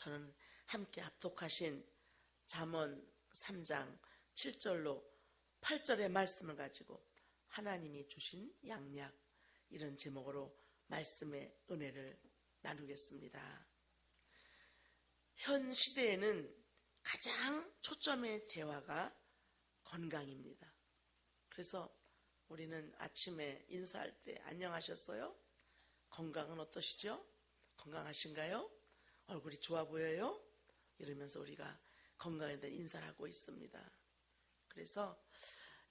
저는 함께 합독하신 잠언 3장 7절로 8절의 말씀을 가지고 하나님이 주신 양약, 이런 제목으로 말씀의 은혜를 나누겠습니다. 현 시대에는 가장 초점의 대화가 건강입니다. 그래서 우리는 아침에 인사할 때 안녕하셨어요? 건강은 어떠시죠? 건강하신가요? 얼굴이 좋아 보여요? 이러면서 우리가 건강에 대한 인사를 하고 있습니다. 그래서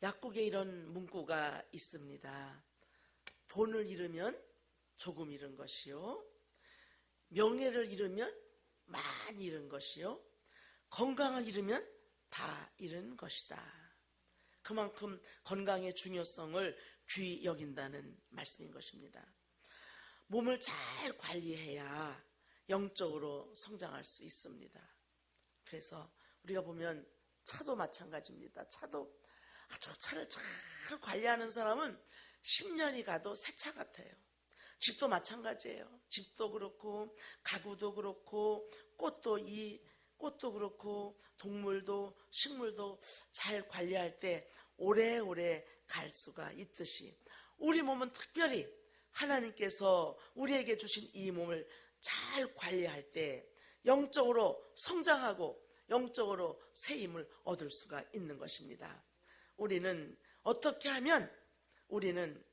약국에 이런 문구가 있습니다. 돈을 잃으면 조금 잃은 것이요, 명예를 잃으면 많이 잃은 것이요, 건강을 잃으면 다 잃은 것이다. 그만큼 건강의 중요성을 귀히 여긴다는 말씀인 것입니다. 몸을 잘 관리해야 영적으로 성장할 수 있습니다. 그래서 우리가 보면 차도 마찬가지입니다. 차도 아주 차를 잘 관리하는 사람은 10년이 가도 새 차 같아요. 집도 마찬가지예요. 집도 그렇고 가구도 그렇고 꽃도 그렇고 동물도 식물도 잘 관리할 때 오래오래 갈 수가 있듯이 우리 몸은 특별히 하나님께서 우리에게 주신 이 몸을 잘 관리할 때 영적으로 성장하고 영적으로 새 힘을 얻을 수가 있는 것입니다. 우리는 어떻게 하면 우리는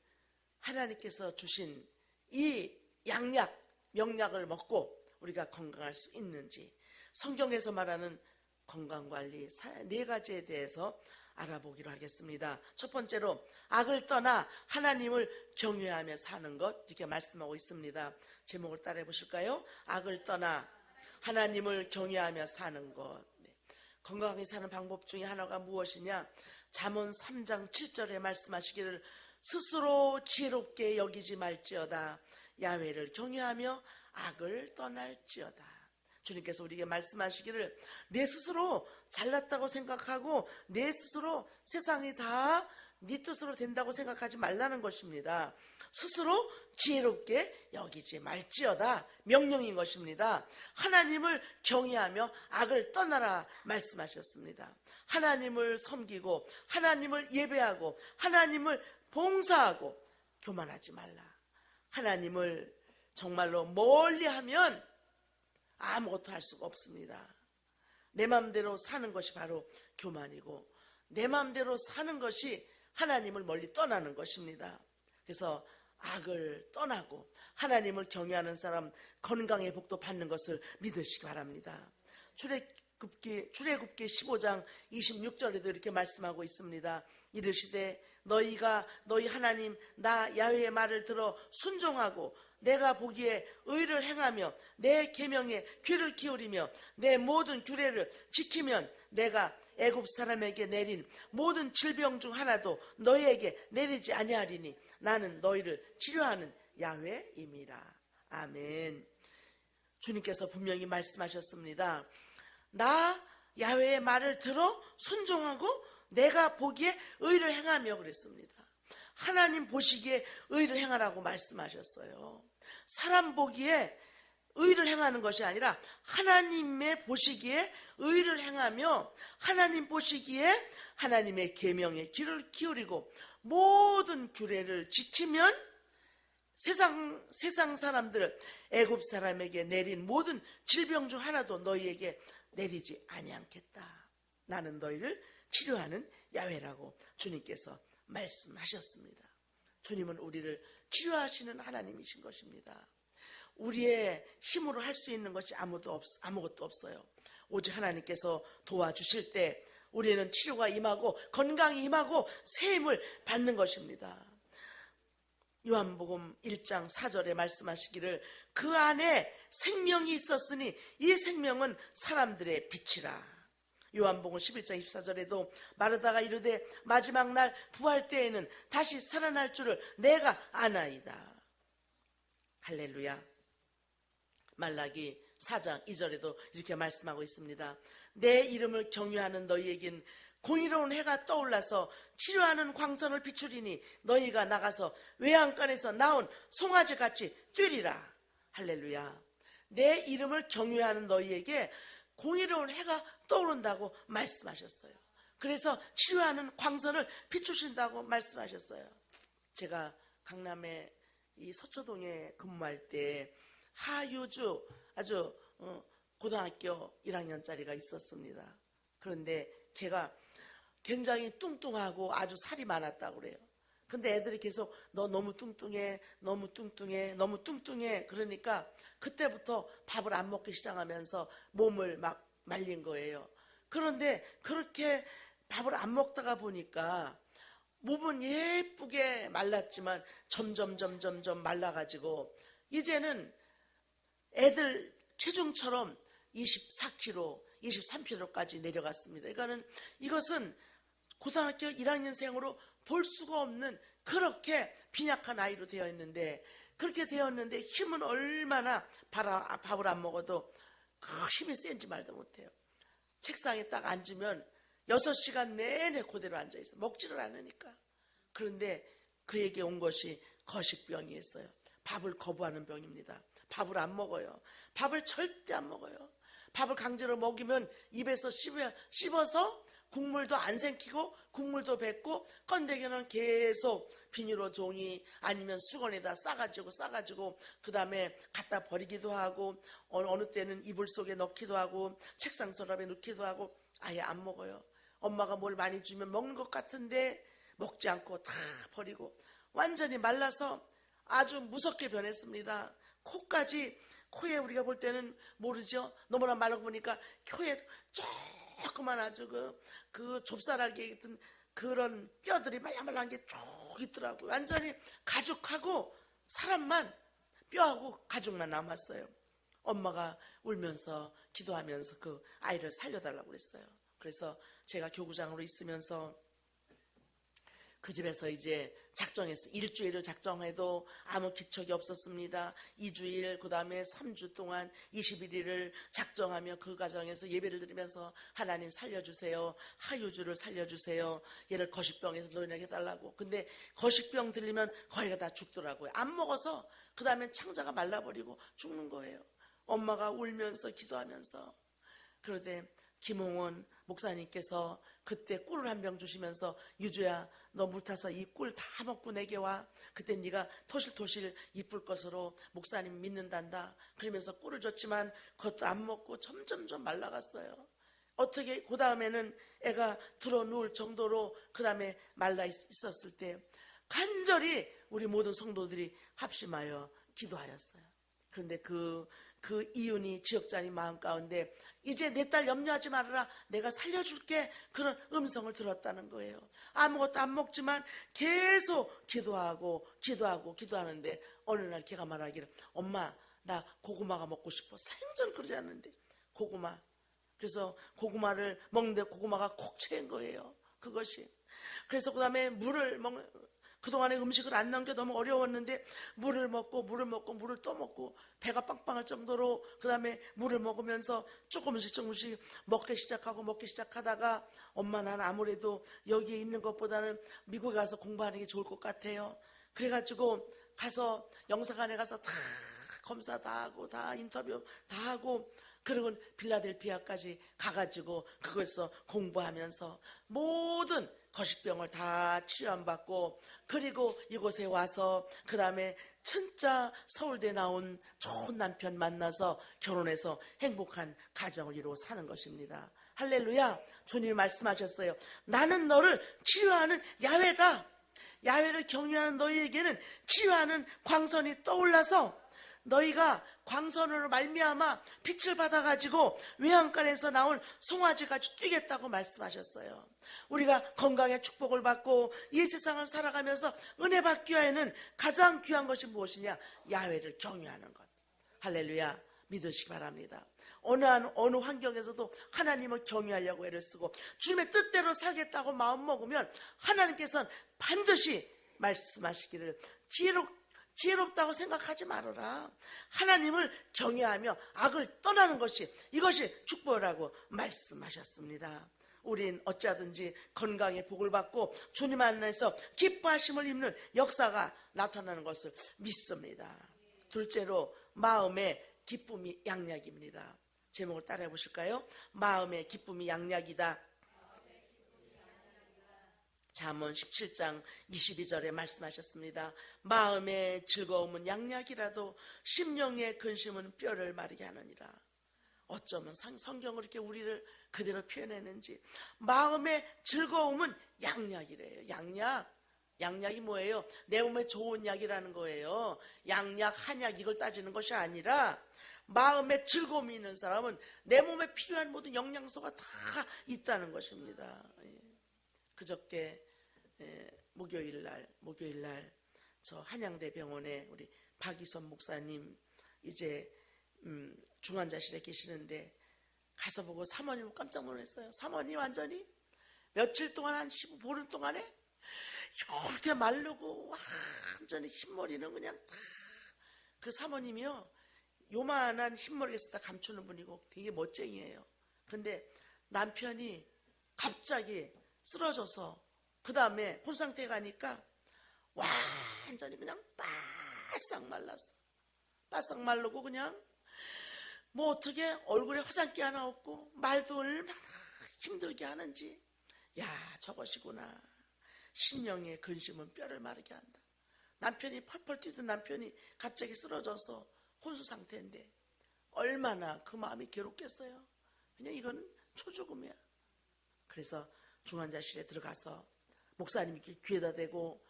하나님께서 주신 이 양약, 명약을 먹고 우리가 건강할 수 있는지, 성경에서 말하는 건강관리 4가지에 대해서 알아보기로 하겠습니다. 첫 번째로 악을 떠나 하나님을 경외하며 사는 것, 이렇게 말씀하고 있습니다. 제목을 따라해 보실까요? 악을 떠나 하나님을 경외하며 사는 것. 건강하게 사는 방법 중에 하나가 무엇이냐? 잠언 3장 7절에 말씀하시기를 스스로 지혜롭게 여기지 말지어다. 야훼를 경외하며 악을 떠날지어다. 주님께서 우리에게 말씀하시기를 내 스스로 잘났다고 생각하고 내 스스로 세상이 다 네 뜻으로 된다고 생각하지 말라는 것입니다. 스스로 지혜롭게 여기지 말지어다, 명령인 것입니다. 하나님을 경외하며 악을 떠나라 말씀하셨습니다. 하나님을 섬기고 하나님을 예배하고 하나님을 봉사하고 교만하지 말라. 하나님을 정말로 멀리하면 아무것도 할 수가 없습니다. 내 마음대로 사는 것이 바로 교만이고 내 마음대로 사는 것이 하나님을 멀리 떠나는 것입니다. 그래서 악을 떠나고 하나님을 경외하는 사람 건강의 복도 받는 것을 믿으시기 바랍니다. 출애굽기 15장 26절에도 이렇게 말씀하고 있습니다. 이르시되 너희가 너희 하나님 나 야훼의 말을 들어 순종하고 내가 보기에 의를 행하며 내 계명에 귀를 기울이며 내 모든 규례를 지키면 내가 애굽 사람에게 내린 모든 질병 중 하나도 너희에게 내리지 아니하리니 나는 너희를 치료하는 야훼임이라. 아멘. 주님께서 분명히 말씀하셨습니다. 나 야훼의 말을 들어 순종하고 내가 보기에 의를 행하며 그랬습니다. 하나님 보시기에 의를 행하라고 말씀하셨어요. 사람 보기에 의를 행하는 것이 아니라 하나님의 보시기에 의를 행하며 하나님 보시기에 하나님의 계명에 귀를 기울이고 모든 규례를 지키면 세상 사람들 애굽 사람에게 내린 모든 질병 중 하나도 너희에게 내리지 아니하겠다. 나는 너희를 치료하는 야훼라고 주님께서 말씀하셨습니다. 주님은 우리를 치료하시는 하나님이신 것입니다. 우리의 힘으로 할 수 있는 것이 아무것도 없어요. 오직 하나님께서 도와주실 때 우리는 치료가 임하고 건강이 임하고 새 힘을 받는 것입니다. 요한복음 1장 4절에 말씀하시기를 그 안에 생명이 있었으니 이 생명은 사람들의 빛이라. 요한복음 11장 24절에도 마르다가 이르되 마지막 날 부활 때에는 다시 살아날 줄을 내가 아나이다. 할렐루야. 말라기 4장 2절에도 이렇게 말씀하고 있습니다. 내 이름을 경외하는 너희에겐 공의로운 해가 떠올라서 치료하는 광선을 비추리니 너희가 나가서 외양간에서 나온 송아지같이 뛰리라. 할렐루야. 내 이름을 경외하는 너희에게 공의로운 해가 떠오른다고 말씀하셨어요. 그래서 치유하는 광선을 비추신다고 말씀하셨어요. 제가 강남의 이 서초동에 근무할 때 하유주 아주 고등학교 1학년짜리가 있었습니다. 그런데 걔가 굉장히 뚱뚱하고 아주 살이 많았다고 그래요. 근데 애들이 계속 너 너무 뚱뚱해, 너무 뚱뚱해, 너무 뚱뚱해. 그러니까 그때부터 밥을 안 먹기 시작하면서 몸을 막 말린 거예요. 그런데 그렇게 밥을 안 먹다가 보니까 몸은 예쁘게 말랐지만 점점 말라가지고 이제는 애들 체중처럼 24kg, 23kg까지 내려갔습니다. 그러니까는 이것은 고등학교 1학년생으로 볼 수가 없는 그렇게 빈약한 아이로 되어 있는데, 그렇게 되었는데 힘은 얼마나 밥을 안 먹어도 그 힘이 센지 말도 못해요. 책상에 딱 앉으면 6시간 내내 그대로 앉아있어. 먹지를 않으니까. 그런데 그에게 온 것이 거식병이었어요. 밥을 거부하는 병입니다. 밥을 안 먹어요. 밥을 절대 안 먹어요. 밥을 강제로 먹이면 입에서 씹어서 국물도 안 생기고 국물도 뱉고 건더기는 계속 비닐로 종이 아니면 수건에다 싸가지고 그 다음에 갖다 버리기도 하고 어느 때는 이불 속에 넣기도 하고 책상 서랍에 넣기도 하고 아예 안 먹어요. 엄마가 뭘 많이 주면 먹는 것 같은데 먹지 않고 다 버리고 완전히 말라서 아주 무섭게 변했습니다. 코에 우리가 볼 때는 모르죠. 너무나 말라 보니까 코에 조그만 아주 그 좁쌀알개 같은 그런 뼈들이 말랑말랑한 게 쭉 있더라고요. 완전히 가죽하고 사람만 뼈하고 가죽만 남았어요. 엄마가 울면서 기도하면서 그 아이를 살려달라고 그랬어요. 그래서 제가 교구장으로 있으면서 그 집에서 이제 작정했어요. 일주일을 작정해도 아무 기척이 없었습니다. 2주일, 그 다음에 3주 동안 21일을 작정하며 그 가정에서 예배를 드리면서 하나님 살려주세요. 하유주를 살려주세요. 얘를 거식병에서 노인에게 해달라고. 근데 거식병 들리면 거의가 다 죽더라고요. 안 먹어서 그 다음에 창자가 말라버리고 죽는 거예요. 엄마가 울면서 기도하면서. 그런데 김홍원 목사님께서 그때 꿀을 한 병 주시면서 유주야 너 물 타서 이 꿀 다 먹고 내게 와. 그때 네가 토실토실 이쁠 것으로 목사님 믿는단다. 그러면서 꿀을 줬지만 그것도 안 먹고 점점 말라갔어요. 어떻게 그 다음에는 애가 들어 누울 정도로 그 다음에 말라 있었을 때 간절히 우리 모든 성도들이 합심하여 기도하였어요. 그런데 그 이윤이 지역장님 마음 가운데 이제 내 딸 염려하지 말아라. 내가 살려줄게. 그런 음성을 들었다는 거예요. 아무것도 안 먹지만 계속 기도하는데 어느 날 걔가 말하기를 엄마 나 고구마가 먹고 싶어. 생전 그러지 않는데 고구마. 그래서 고구마를 먹는데 고구마가 콕 채인 거예요. 그것이. 그래서 그 다음에 그동안에 음식을 안 넣은 게 너무 어려웠는데 물을 먹고 물을 또 먹고 배가 빵빵할 정도로 그 다음에 물을 먹으면서 조금씩 먹기 시작하다가 엄마 난 아무래도 여기에 있는 것보다는 미국에 가서 공부하는 게 좋을 것 같아요. 그래가지고 가서 영사관에 가서 다 검사 다 하고 다 인터뷰 다 하고 그리고 빌라델피아까지 가가지고 그것에서 공부하면서 모든 거식병을 다 치유받고 그리고 이곳에 와서 그 다음에 진짜 서울대 나온 좋은 남편 만나서 결혼해서 행복한 가정을 이루어 사는 것입니다. 할렐루야. 주님이 말씀하셨어요. 나는 너를 치유하는 야훼다. 야훼를 경외하는 너희에게는 치유하는 광선이 떠올라서 너희가 광선으로 말미암아 빛을 받아가지고 외양간에서 나온 송아지같이 뛰겠다고 말씀하셨어요. 우리가 건강의 축복을 받고 이 세상을 살아가면서 은혜 받기 위해는 가장 귀한 것이 무엇이냐? 야훼를 경외하는 것. 할렐루야. 믿으시기 바랍니다. 어느 환경에서도 하나님을 경외하려고 애를 쓰고 주님의 뜻대로 살겠다고 마음 먹으면 하나님께서는 반드시 말씀하시기를 지혜롭다고 생각하지 말아라. 하나님을 경외하며 악을 떠나는 것이 이것이 축복이라고 말씀하셨습니다. 우린 어찌하든지 건강의 복을 받고 주님 안에서 기뻐하심을 입는 역사가 나타나는 것을 믿습니다. 둘째로 마음의 기쁨이 양약입니다. 제목을 따라해 보실까요? 마음의 기쁨이 양약이다. 잠언 17장 22절에 말씀하셨습니다. 마음의 즐거움은 양약이라도 심령의 근심은 뼈를 마르게 하느니라. 어쩌면 성경을 이렇게 우리를 그대로 표현했는지 마음의 즐거움은 양약이래요. 양약이 뭐예요? 내 몸에 좋은 약이라는 거예요. 양약, 한약 이걸 따지는 것이 아니라 마음의 즐거움이 있는 사람은 내 몸에 필요한 모든 영양소가 다 있다는 것입니다. 그저께 목요일 날 저 한양대병원에 우리 박이선 목사님 이제 중환자실에 계시는데 가서 보고 사모님 깜짝 놀랐어요. 사모님 완전히 며칠 동안 한 15일 동안에 이렇게 마르고 완전히 흰머리는 그냥 다 그 사모님이요 요만한 흰머리에서 다 감추는 분이고 되게 멋쟁이에요. 근데 남편이 갑자기 쓰러져서 그 다음에 혼상태에 가니까 완전히 그냥 바싹 말랐어. 바싹 마르고 그냥 뭐 어떻게 얼굴에 화장기 하나 없고 말도 얼마나 힘들게 하는지. 야, 저것이구나. 심령의 근심은 뼈를 마르게 한다. 남편이 펄펄 뛰던 남편이 갑자기 쓰러져서 혼수 상태인데 얼마나 그 마음이 괴롭겠어요. 그냥 이건 초죽음이야. 그래서 중환자실에 들어가서 목사님이 귀에다 대고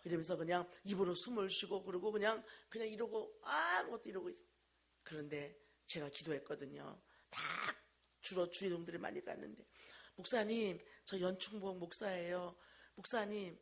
이러면서 그냥 입으로 숨을 쉬고 그러고 그냥 이러고 아무것도 이러고 있어. 그런데 제가 기도했거든요. 다 주로 주의동들이 많이 갔는데 목사님 저 연충복 목사예요. 목사님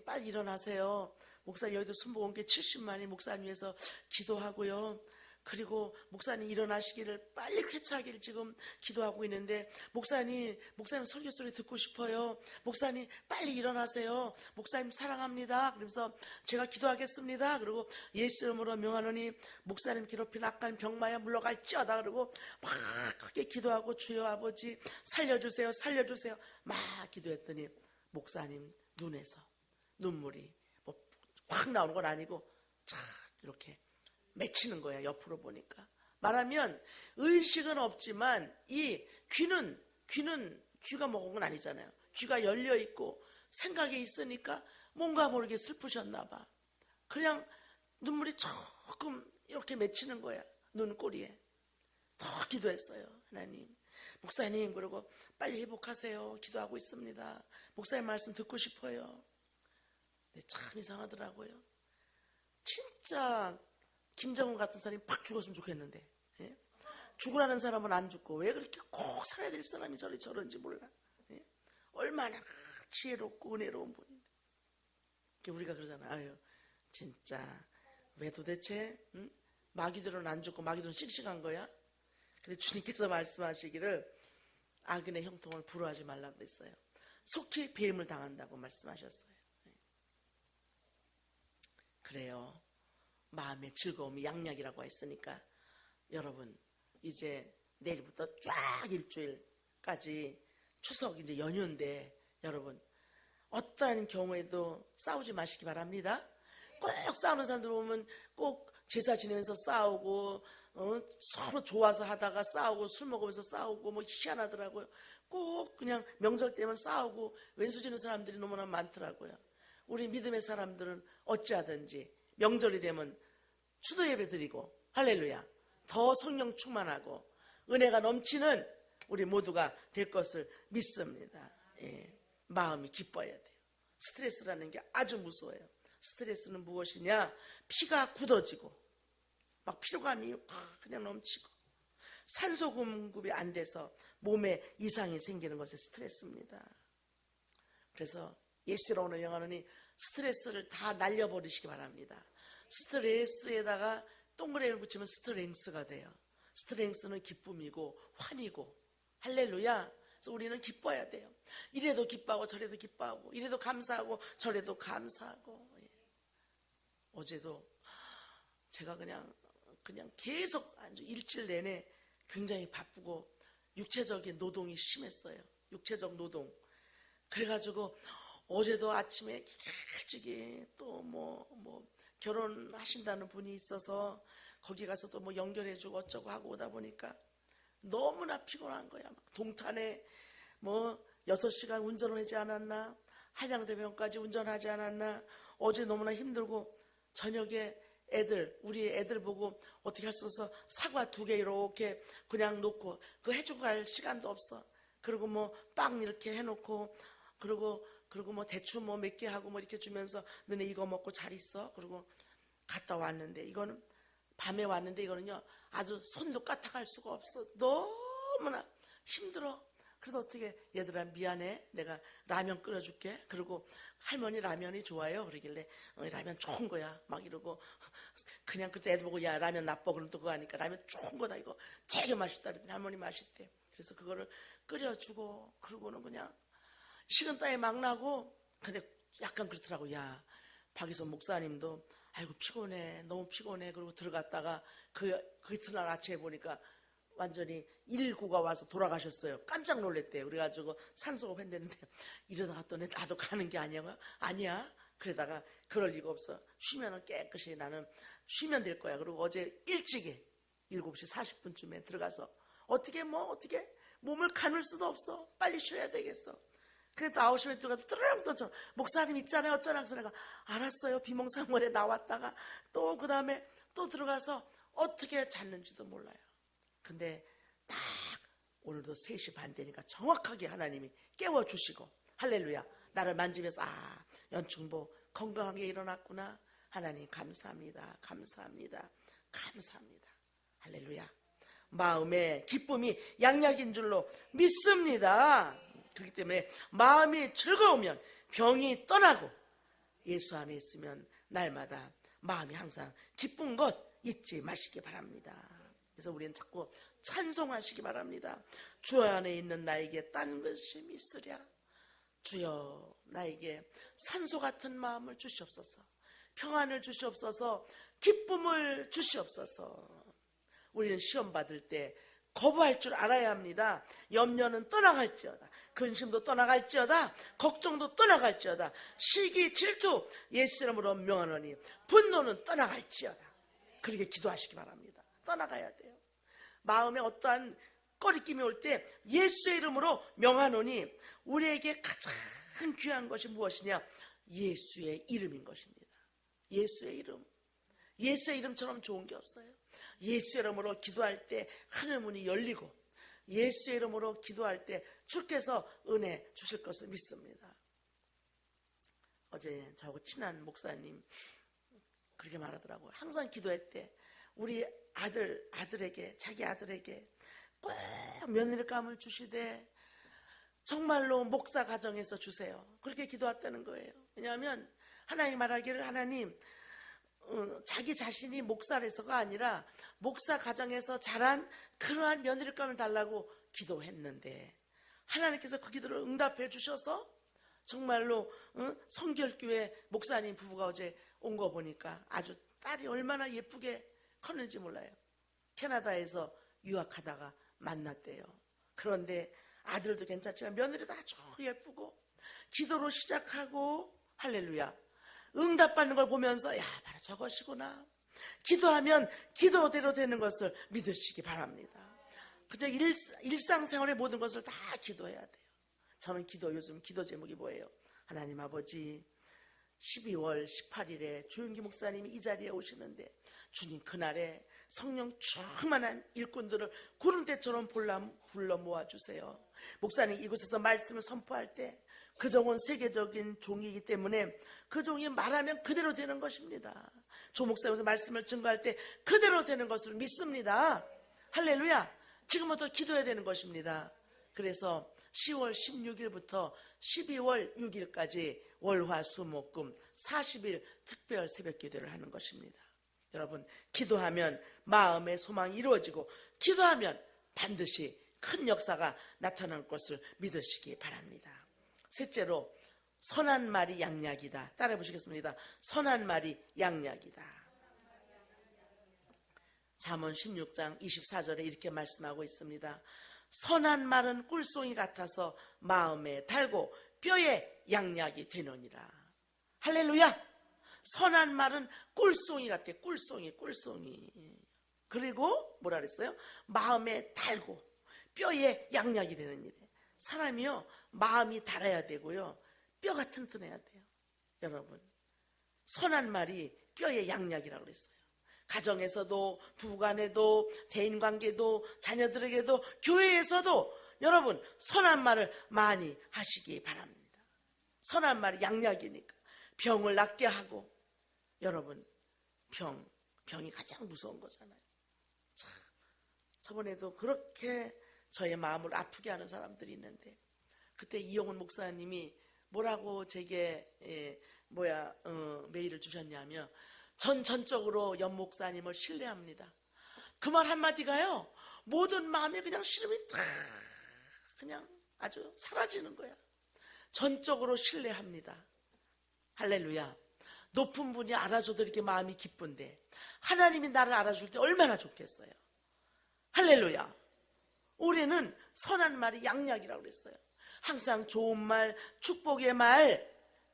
빨리 일어나세요. 목사님 여기도 순복 온 게 70만이 목사님 위해서 기도하고요. 그리고 목사님 일어나시기를 빨리 쾌차하기를 지금 기도하고 있는데 목사님 설교 소리 듣고 싶어요. 목사님 빨리 일어나세요. 목사님 사랑합니다. 그러면서 제가 기도하겠습니다. 그리고 예수 이름으로 명하노니 목사님 괴롭힌 악한 병마에 물러갈지어다. 그러고 막 크게 기도하고 주여 아버지 살려주세요. 막 기도했더니 목사님 눈에서 눈물이 뭐 확 나오는 건 아니고 쫙 이렇게 맺히는 거야. 옆으로 보니까. 말하면 의식은 없지만 이 귀가 먹은 건 아니잖아요. 귀가 열려 있고 생각이 있으니까 뭔가 모르게 슬프셨나 봐. 그냥 눈물이 조금 이렇게 맺히는 거야. 눈꼬리에. 더 기도했어요. 하나님 목사님 그러고 빨리 회복하세요. 기도하고 있습니다. 목사님 말씀 듣고 싶어요. 근데 참 이상하더라고요. 진짜 김정은 같은 사람이 팍 죽었으면 좋겠는데 죽으라는 사람은 안 죽고 왜 그렇게 꼭 살아야 될 사람이 저런지 몰라. 얼마나 지혜롭고 은혜로운 분인데 우리가 그러잖아. 아유 진짜 왜 도대체 마귀들은 안 죽고 마귀들은 씩씩한 거야. 근데 주님께서 말씀하시기를 악인의 형통을 부러워하지 말라고 그랬어요. 속히 배임을 당한다고 말씀하셨어요. 그래요. 마음의 즐거움이 양약이라고 했으니까 여러분 이제 내일부터 쫙 일주일까지 추석 이제 연휴인데 여러분 어떠한 경우에도 싸우지 마시기 바랍니다. 꼭 싸우는 사람들 보면 꼭 제사 지내면서 싸우고 서로 좋아서 하다가 싸우고 술 먹으면서 싸우고 뭐 희한하더라고요. 꼭 그냥 명절 때면 싸우고 왼수 지는 사람들이 너무나 많더라고요. 우리 믿음의 사람들은 어찌하든지 명절이 되면 추도 예배 드리고 할렐루야 더 성령 충만하고 은혜가 넘치는 우리 모두가 될 것을 믿습니다. 마음이 기뻐야 돼요. 스트레스라는 게 아주 무서워요. 스트레스는 무엇이냐? 피가 굳어지고 막 피로감이 그냥 넘치고 산소 공급이 안 돼서 몸에 이상이 생기는 것이 스트레스입니다. 그래서 예수로 오늘 영어는 스트레스를 다 날려버리시기 바랍니다. 스트레스에다가 동그라미를 붙이면 스트렝스가 돼요. 스트렝스는 기쁨이고 환이고 할렐루야. 그래서 우리는 기뻐야 돼요. 이래도 기뻐하고 저래도 기뻐하고 이래도 감사하고 저래도 감사하고. 어제도 제가 그냥 계속 아주 일주일 내내 굉장히 바쁘고 육체적인 노동이 심했어요. 육체적 노동. 그래가지고 어제도 아침에 일찍이 또 뭐 결혼하신다는 분이 있어서 거기 가서도 뭐 연결해주고 어쩌고 하고 오다 보니까 너무나 피곤한 거야. 막 동탄에 뭐 6시간 운전을 하지 않았나, 한양대병까지 운전하지 않았나. 어제 너무나 힘들고 저녁에 우리 애들 보고 어떻게 할 수 없어 사과 2개 이렇게 그냥 놓고 그거 해주고 갈 시간도 없어. 그리고 뭐 빵 이렇게 해놓고 그리고 뭐 대추 뭐 몇 개 하고 뭐 이렇게 주면서 너네 이거 먹고 잘 있어. 그리고 갔다 왔는데 이거는 밤에 왔는데 이거는요 아주 손도 까딱할 수가 없어. 너무나 힘들어. 그래서 어떻게 얘들아 미안해 내가 라면 끓여줄게. 그리고 할머니 라면이 좋아요 그러길래 라면 좋은 거야 막 이러고 그냥 그때 애들 보고 야 라면 나빠 그럼 또 그거 하니까 라면 좋은 거다 이거 되게 맛있다 그랬더니 할머니 맛있대. 그래서 그거를 끓여주고 그러고는 그냥 식은땀이 막 나고. 근데 약간 그렇더라고. 야 박이선 목사님도 아이고 피곤해 너무 피곤해. 그리고 들어갔다가 그 이튿날 아침에 보니까 완전히 119가 와서 돌아가셨어요. 깜짝 놀랐대요. 그래가지고 산소호흡 했는데 이러다가 또 나도 가는 게 아니야. 그러다가 그럴 리가 없어. 쉬면은 깨끗이 나는 쉬면 될 거야. 그리고 어제 일찍이 7시 40분쯤에 들어가서 어떻게 몸을 가눌 수도 없어. 빨리 쉬어야 되겠어. 그래도 9시에 들어가서 뜨르릉 떠져. 목사님 있잖아요 어쩌나. 그래서 내가 알았어요. 비몽사몽에 나왔다가 또 그 다음에 또 들어가서 어떻게 잤는지도 몰라요. 근데 딱 오늘도 3시 반 되니까 정확하게 하나님이 깨워주시고 할렐루야 나를 만지면서 연충보 건강하게 일어났구나. 하나님 감사합니다. 할렐루야. 마음의 기쁨이 양약인 줄로 믿습니다. 그렇기 때문에 마음이 즐거우면 병이 떠나고 예수 안에 있으면 날마다 마음이 항상 기쁜 것 잊지 마시기 바랍니다. 그래서 우리는 자꾸 찬송하시기 바랍니다. 주 안에 있는 나에게 딴 것이 있으랴. 주여 나에게 산소 같은 마음을 주시옵소서. 평안을 주시옵소서. 기쁨을 주시옵소서. 우리는 시험 받을 때 거부할 줄 알아야 합니다. 염려는 떠나갈지어다. 근심도 떠나갈지어다. 걱정도 떠나갈지어다. 시기 질투 예수 이름으로 명하노니 분노는 떠나갈지어다. 그렇게 기도하시기 바랍니다. 떠나가야 돼요. 마음에 어떠한 꺼리낌이 올 때 예수의 이름으로 명하노니 우리에게 가장 귀한 것이 무엇이냐? 예수의 이름인 것입니다. 예수의 이름. 예수의 이름처럼 좋은 게 없어요. 예수의 이름으로 기도할 때 하늘 문이 열리고 예수의 이름으로 기도할 때 주께서 은혜 주실 것을 믿습니다. 어제 저하고 친한 목사님 그렇게 말하더라고요. 항상 기도할 때 우리 아들에게 자기 아들에게 꼭 며느리감을 주시되 정말로 목사 가정에서 주세요. 그렇게 기도했다는 거예요. 왜냐하면 하나님 말하기를 하나님 자기 자신이 목사라서가 아니라 목사 가정에서 자란 그러한 며느리감을 달라고 기도했는데 하나님께서 그 기도를 응답해 주셔서 정말로 성결교회 목사님 부부가 어제 온 거 보니까 아주 딸이 얼마나 예쁘게 컸는지 몰라요. 캐나다에서 유학하다가 만났대요. 그런데 아들도 괜찮지만 며느리도 아주 예쁘고 기도로 시작하고 할렐루야 응답받는 걸 보면서 야 바로 저것이구나. 기도하면 기도대로 되는 것을 믿으시기 바랍니다. 그저 일상생활의 모든 것을 다 기도해야 돼요. 저는 요즘 기도 제목이 뭐예요? 하나님 아버지 12월 18일에 주윤기 목사님이 이 자리에 오시는데 주님 그날에 성령 충만한 일꾼들을 구름대처럼 불러 모아주세요. 목사님 이곳에서 말씀을 선포할 때 그 종은 세계적인 종이기 때문에 그 종이 말하면 그대로 되는 것입니다. 조 목사님께서 말씀을 증거할 때 그대로 되는 것을 믿습니다. 할렐루야. 지금부터 기도해야 되는 것입니다. 그래서 10월 16일부터 12월 6일까지 월화수목금 40일 특별 새벽 기도를 하는 것입니다. 여러분 기도하면 마음의 소망이 이루어지고 기도하면 반드시 큰 역사가 나타날 것을 믿으시기 바랍니다. 셋째로 선한 말이 양약이다. 따라해 보시겠습니다. 선한 말이 양약이다. 잠언 16장 24절에 이렇게 말씀하고 있습니다. 선한 말은 꿀송이 같아서 마음에 달고 뼈에 양약이 되느니라. 할렐루야. 선한 말은 꿀송이 같아. 꿀송이. 그리고 뭐라 그랬어요? 마음에 달고 뼈에 양약이 되는 일이에요. 사람이요, 마음이 달아야 되고요, 뼈가 튼튼해야 돼요. 여러분, 선한 말이 뼈에 양약이라고 그랬어요. 가정에서도, 부부간에도, 대인관계도, 자녀들에게도, 교회에서도 여러분 선한 말을 많이 하시기 바랍니다. 선한 말이 양약이니까 병을 낫게 하고, 여러분 병이 가장 무서운 거잖아요. 참, 저번에도 그렇게 저의 마음을 아프게 하는 사람들이 있는데, 그때 이용훈 목사님이 뭐라고 제게 메일을 주셨냐면, 전적으로 연 목사님을 신뢰합니다. 그 말 한마디가요, 모든 마음에 그냥 시름이 다 그냥 아주 사라지는 거야. 전적으로 신뢰합니다. 할렐루야. 높은 분이 알아줘도 이렇게 마음이 기쁜데 하나님이 나를 알아줄 때 얼마나 좋겠어요. 할렐루야. 올해는 선한 말이 양약이라고 그랬어요. 항상 좋은 말, 축복의 말,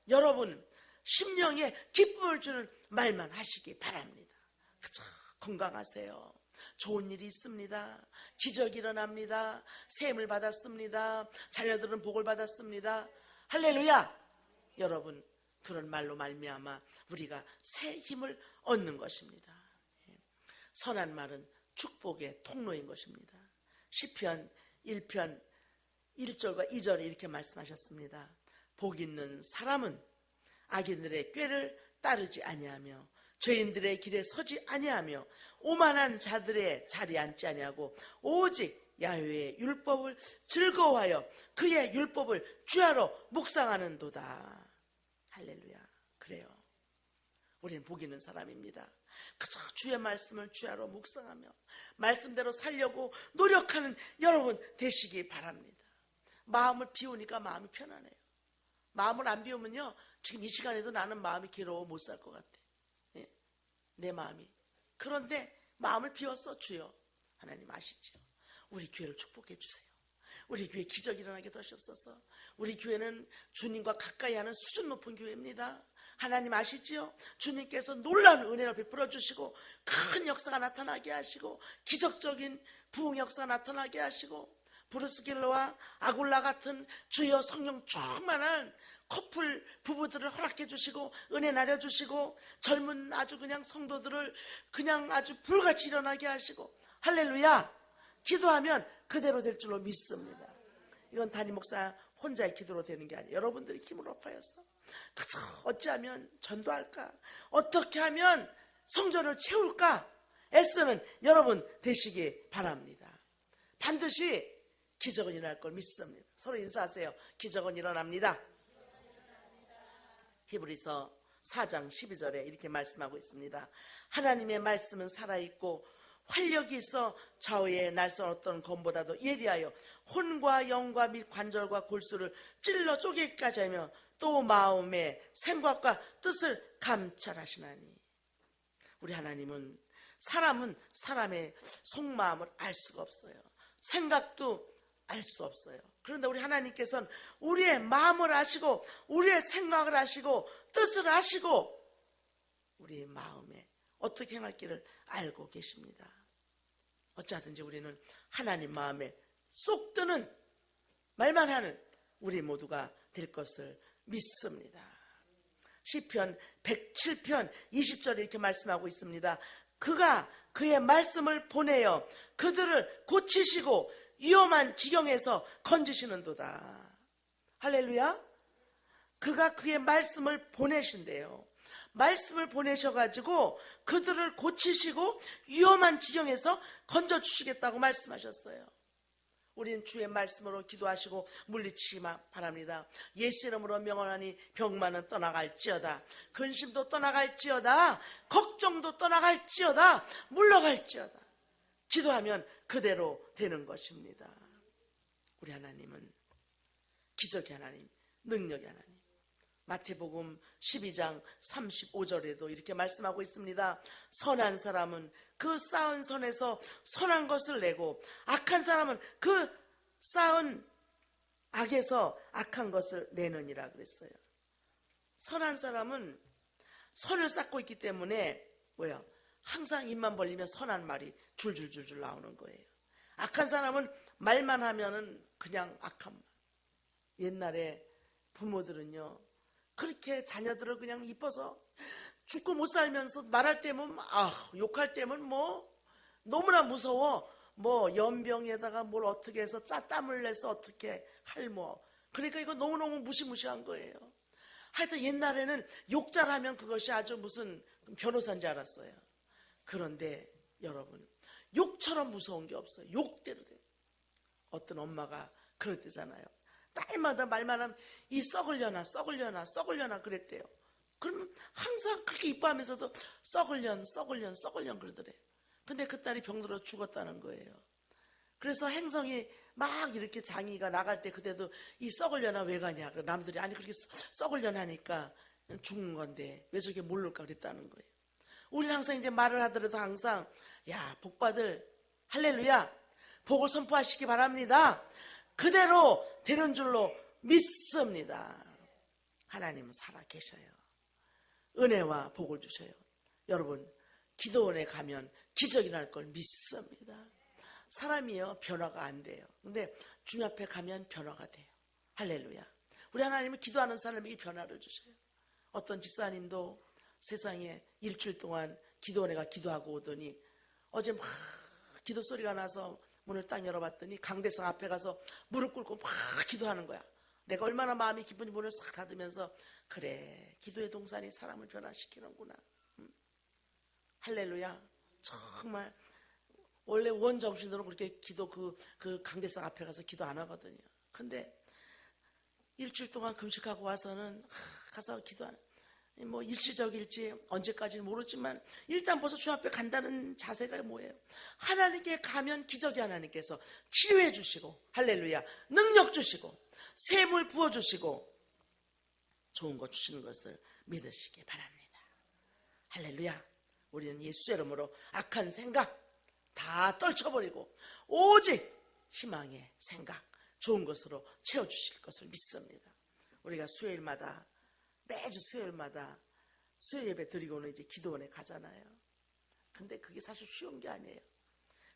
여러분 심령에 기쁨을 주는 말만 하시기 바랍니다. 그저 건강하세요. 좋은 일이 있습니다. 기적이 일어납니다. 셈을 받았습니다. 자녀들은 복을 받았습니다. 할렐루야. 여러분 그런 말로 말미암아 우리가 새 힘을 얻는 것입니다. 선한 말은 축복의 통로인 것입니다. 시편 1편 1절과 2절에 이렇게 말씀하셨습니다. 복 있는 사람은 악인들의 꾀를 따르지 아니하며 죄인들의 길에 서지 아니하며 오만한 자들의 자리에 앉지 아니하고 오직 야훼의 율법을 즐거워하여 그의 율법을 주야로 묵상하는도다. 할렐루야. 그래요. 우리는 복 있는 사람입니다. 그저 주의 말씀을 주야로 묵상하며 말씀대로 살려고 노력하는 여러분 되시기 바랍니다. 마음을 비우니까 마음이 편안해요. 마음을 안 비우면요, 지금 이 시간에도 나는 마음이 괴로워 못 살 것 같아. 내 마음이. 그런데 마음을 비웠어. 주여, 하나님 아시죠? 우리 교회를 축복해 주세요. 우리 교회 기적이 일어나게 하시옵소서. 우리 교회는 주님과 가까이 하는 수준 높은 교회입니다. 하나님 아시지요? 주님께서 놀라운 은혜를 베풀어 주시고 큰 역사가 나타나게 하시고 기적적인 부흥 역사가 나타나게 하시고 브루스길러와 아굴라 같은 주여 성령 충만한 커플 부부들을 허락해 주시고 은혜 나려 주시고 젊은 아주 그냥 성도들을 그냥 아주 불같이 일어나게 하시고, 할렐루야. 기도하면 그대로 될 줄로 믿습니다. 이건 담임 목사 혼자의 기도로 되는 게 아니에요. 여러분들이 힘을 합하여서 그저 어찌하면 전도할까, 어떻게 하면 성전을 채울까 애쓰는 여러분 되시기 바랍니다. 반드시 기적은 일어날 걸 믿습니다. 서로 인사하세요. 기적은 일어납니다. 히브리서 4장 12절에 이렇게 말씀하고 있습니다. 하나님의 말씀은 살아있고 활력이 있어 좌우의 날선 어떤 검보다도 예리하여 혼과 영과 및 관절과 골수를 찔러 쪼개기까지 하며 또 마음의 생각과 뜻을 감찰하시나니. 우리 하나님은, 사람은 사람의 속마음을 알 수가 없어요. 생각도 알 수 없어요. 그런데 우리 하나님께서는 우리의 마음을 아시고 우리의 생각을 아시고 뜻을 아시고 우리의 마음에 어떻게 행할지를 알고 계십니다. 어찌하든지 우리는 하나님 마음에 쏙 드는 말만 하는 우리 모두가 될 것을 믿습니다. 시편 107편 20절에 이렇게 말씀하고 있습니다. 그가 그의 말씀을 보내어 그들을 고치시고 위험한 지경에서 건지시는도다. 할렐루야. 그가 그의 말씀을 보내신대요. 말씀을 보내셔가지고 그들을 고치시고 위험한 지경에서 건져주시겠다고 말씀하셨어요. 우리는 주의 말씀으로 기도하시고 물리치기 바랍니다. 예수 이름으로 명하노니 병만은 떠나갈지어다, 근심도 떠나갈지어다, 걱정도 떠나갈지어다, 물러갈지어다. 기도하면 그대로 되는 것입니다. 우리 하나님은 기적의 하나님, 능력의 하나님. 마태복음 12장 35절에도 이렇게 말씀하고 있습니다. 선한 사람은 그 쌓은 선에서 선한 것을 내고 악한 사람은 그 쌓은 악에서 악한 것을 내느니라 그랬어요. 선한 사람은 선을 쌓고 있기 때문에 항상 입만 벌리면 선한 말이 줄줄줄줄 나오는 거예요. 악한 사람은 말만 하면은 그냥 악한 말. 옛날에 부모들은요, 그렇게 자녀들을 그냥 이뻐서 죽고 못 살면서 말할 때면 욕할 때면 뭐 너무나 무서워. 뭐 연병에다가 뭘 어떻게 해서 땀을 내서 어떻게 할뭐. 그러니까 이거 너무너무 무시무시한 거예요. 하여튼 옛날에는 욕 잘하면 그것이 아주 무슨 변호사인 줄 알았어요. 그런데 여러분, 욕처럼 무서운 게 없어요. 욕대로 돼요. 어떤 엄마가 그럴 때잖아요. 딸마다 말만 하면 이 썩을려나 그랬대요. 그러면 항상 그렇게 이뻐하면서도 썩을년 그러더래요. 근데 그 딸이 병들어 죽었다는 거예요. 그래서 행성이 막 이렇게 장이가 나갈 때 그때도 이 썩을려나 왜 가냐. 남들이 아니 그렇게 썩을려나 하니까 죽는 건데 왜 저게 모를까 그랬다는 거예요. 우리는 항상 이제 말을 하더라도 항상 야, 복받을 할렐루야 복을 선포하시기 바랍니다. 그대로 되는 줄로 믿습니다. 하나님은 살아 계셔요. 은혜와 복을 주셔요. 여러분, 기도원에 가면 기적이 날 걸 믿습니다. 사람이요, 변화가 안 돼요. 근데 주님 앞에 가면 변화가 돼요. 할렐루야. 우리 하나님은 기도하는 사람에게 변화를 주셔요. 어떤 집사님도 세상에 일주일 동안 기도원에 가 기도하고 오더니 어제 막 기도 소리가 나서 문을 딱 열어봤더니 강대상 앞에 가서 무릎 꿇고 막 기도하는 거야. 내가 얼마나 마음이 기쁜지 문을 싹 닫으면서 그래, 기도의 동산이 사람을 변화시키는구나. 할렐루야. 정말 원래 원정신으로 그렇게 기도 그 강대상 앞에 가서 기도 안 하거든요. 근데 일주일 동안 금식하고 와서는 가서 기도하는, 뭐 일시적일지 언제까지는 모르지만 일단 벌써 주 앞에 간다는 자세가 뭐예요? 하나님께 가면 기적이 하나님께서 치료해 주시고, 할렐루야, 능력 주시고 샘을 부어주시고 좋은 거 주시는 것을 믿으시기 바랍니다. 할렐루야. 우리는 예수의 이름으로 악한 생각 다 떨쳐버리고 오직 희망의 생각, 좋은 것으로 채워주실 것을 믿습니다. 우리가 수요일마다, 매주 수요일마다 수요 예배 드리고는 이제 기도원에 가잖아요. 근데 그게 사실 쉬운 게 아니에요.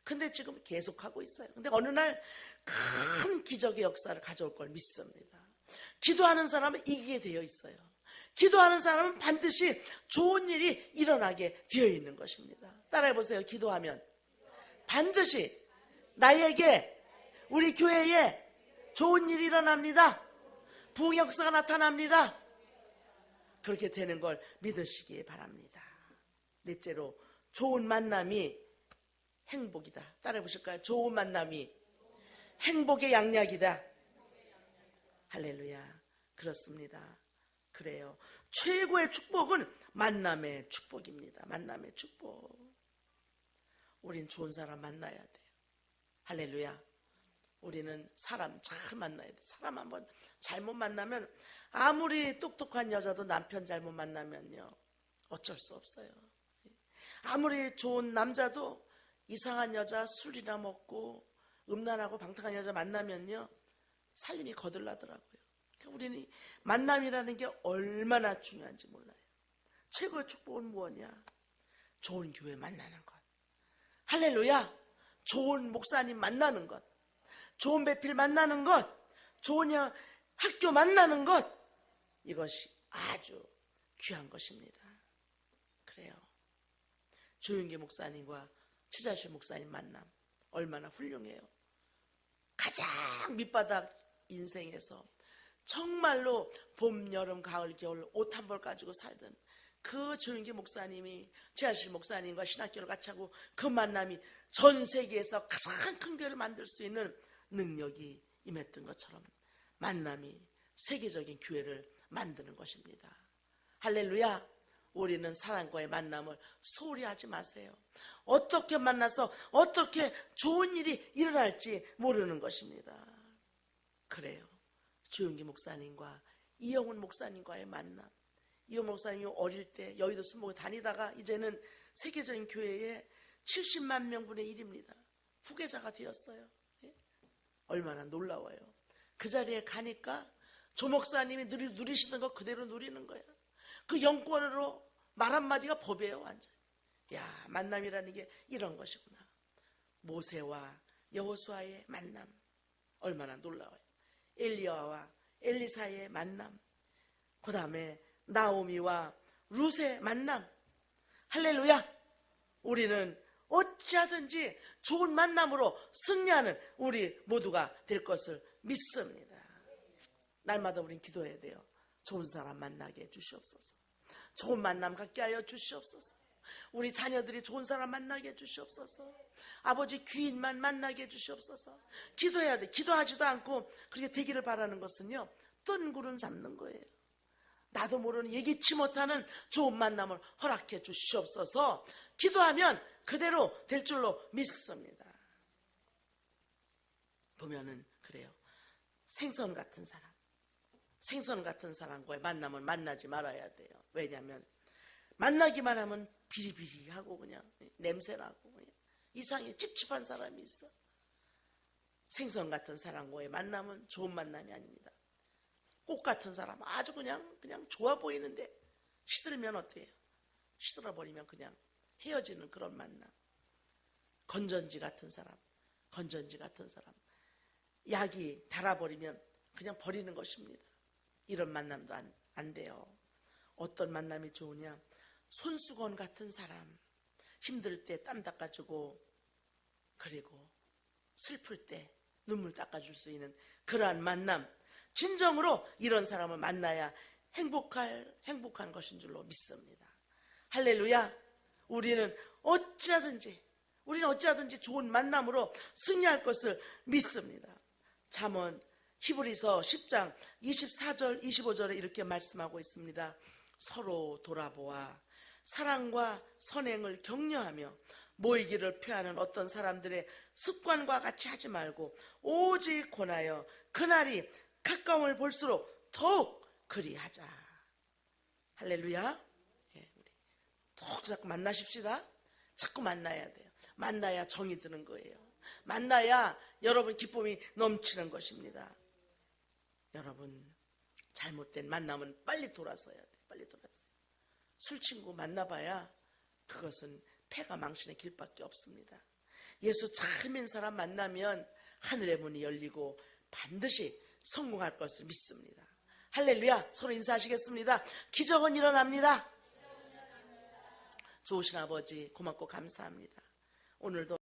근데 지금 계속하고 있어요. 근데 어느 날 큰 기적의 역사를 가져올 걸 믿습니다. 기도하는 사람은 이기게 되어 있어요. 기도하는 사람은 반드시 좋은 일이 일어나게 되어 있는 것입니다. 따라해보세요. 기도하면 반드시 나에게, 우리 교회에 좋은 일이 일어납니다. 부흥 역사가 나타납니다. 그렇게 되는 걸 믿으시기 바랍니다. 넷째로, 좋은 만남이 행복이다. 따라해보실까요? 좋은 만남이 행복의 양약이다. 할렐루야. 그렇습니다. 그래요. 최고의 축복은 만남의 축복입니다. 만남의 축복. 우린 좋은 사람 만나야 돼요. 할렐루야. 우리는 사람 잘 만나야 돼요. 사람 한번 잘못 만나면, 아무리 똑똑한 여자도 남편 잘못 만나면요, 어쩔 수 없어요. 아무리 좋은 남자도 이상한 여자 술이나 먹고 음란하고 방탕한 여자 만나면요, 살림이 거들나더라고요. 그러니까 우리는 만남이라는 게 얼마나 중요한지 몰라요. 최고의 축복은 무엇이냐? 좋은 교회 만나는 것. 할렐루야. 좋은 목사님 만나는 것, 좋은 배필 만나는 것, 좋은 학교 만나는 것, 이것이 아주 귀한 것입니다. 그래요. 조윤기 목사님과 최자실 목사님 만남 얼마나 훌륭해요. 가장 밑바닥 인생에서 정말로 봄, 여름, 가을, 겨울 옷 한 벌 가지고 살던 그 조윤기 목사님이 최하실 목사님과 신학교를 같이 하고 그 만남이 전 세계에서 가장 큰 교회를 만들 수 있는 능력이 임했던 것처럼 만남이 세계적인 교회를 만드는 것입니다. 할렐루야. 우리는 사람과의 만남을 소홀히 하지 마세요. 어떻게 만나서 어떻게 좋은 일이 일어날지 모르는 것입니다. 그래요. 주윤기 목사님과 이영훈 목사님과의 만남. 이영훈 목사님이 어릴 때 여의도 순복에 다니다가 이제는 세계적인 교회에 70만 명분의 1입니다. 후계자가 되었어요. 얼마나 놀라워요. 그 자리에 가니까 조 목사님이 누리시던 거 그대로 누리는 거야. 그 영권으로 말 한마디가 법이에요. 완전. 야, 만남이라는 게 이런 것이구나. 모세와 여호수아의 만남, 얼마나 놀라워요. 엘리야와 엘리사의 만남, 그 다음에 나오미와 룻의 만남. 할렐루야. 우리는 어찌하든지 좋은 만남으로 승리하는 우리 모두가 될 것을 믿습니다. 날마다 우린 기도해야 돼요. 좋은 사람 만나게 해주시옵소서. 좋은 만남 갖게 하여 주시옵소서. 우리 자녀들이 좋은 사람 만나게 해주시옵소서. 아버지 귀인만 만나게 해주시옵소서. 기도해야 돼. 기도하지도 않고 그렇게 되기를 바라는 것은요, 뜬구름 잡는 거예요. 나도 모르는 예기치 못하는 좋은 만남을 허락해 주시옵소서. 기도하면 그대로 될 줄로 믿습니다. 보면은 그래요. 생선 같은 사람, 생선 같은 사람과의 만남을 만나지 말아야 돼요. 왜냐하면 만나기만 하면 비리비리하고 그냥 냄새나고 그냥 이상해. 찝찝한 사람이 있어. 생선 같은 사람과의 만남은 좋은 만남이 아닙니다. 꽃 같은 사람, 아주 그냥 좋아 보이는데 시들면 어때요? 시들어버리면 그냥 헤어지는 그런 만남. 건전지 같은 사람, 건전지 같은 사람, 약이 달아버리면 그냥 버리는 것입니다. 이런 만남도 안 돼요. 어떤 만남이 좋으냐? 손수건 같은 사람, 힘들 때 땀 닦아주고, 그리고 슬플 때 눈물 닦아줄 수 있는 그러한 만남, 진정으로 이런 사람을 만나야 행복한 것인 줄로 믿습니다. 할렐루야. 우리는 어찌하든지 좋은 만남으로 승리할 것을 믿습니다. 잠언 히브리서 10장 24절 25절에 이렇게 말씀하고 있습니다. 서로 돌아보아 사랑과 선행을 격려하며 모이기를 표하는 어떤 사람들의 습관과 같이 하지 말고 오직 권하여 그날이 가까움을 볼수록 더욱 그리하자. 할렐루야. 예, 우리 더욱 자꾸 만나십시다. 자꾸 만나야 돼요. 만나야 정이 드는 거예요. 만나야 여러분 기쁨이 넘치는 것입니다. 여러분 잘못된 만남은 빨리 돌아서야 돼요. 빨리 돌아서요. 술 친구 만나봐야 그것은 패가 망신의 길밖에 없습니다. 예수 잘 믿는 사람 만나면 하늘의 문이 열리고 반드시 성공할 것을 믿습니다. 할렐루야. 서로 인사하시겠습니다. 기적은 일어납니다. 좋으신 아버지 고맙고 감사합니다. 오늘도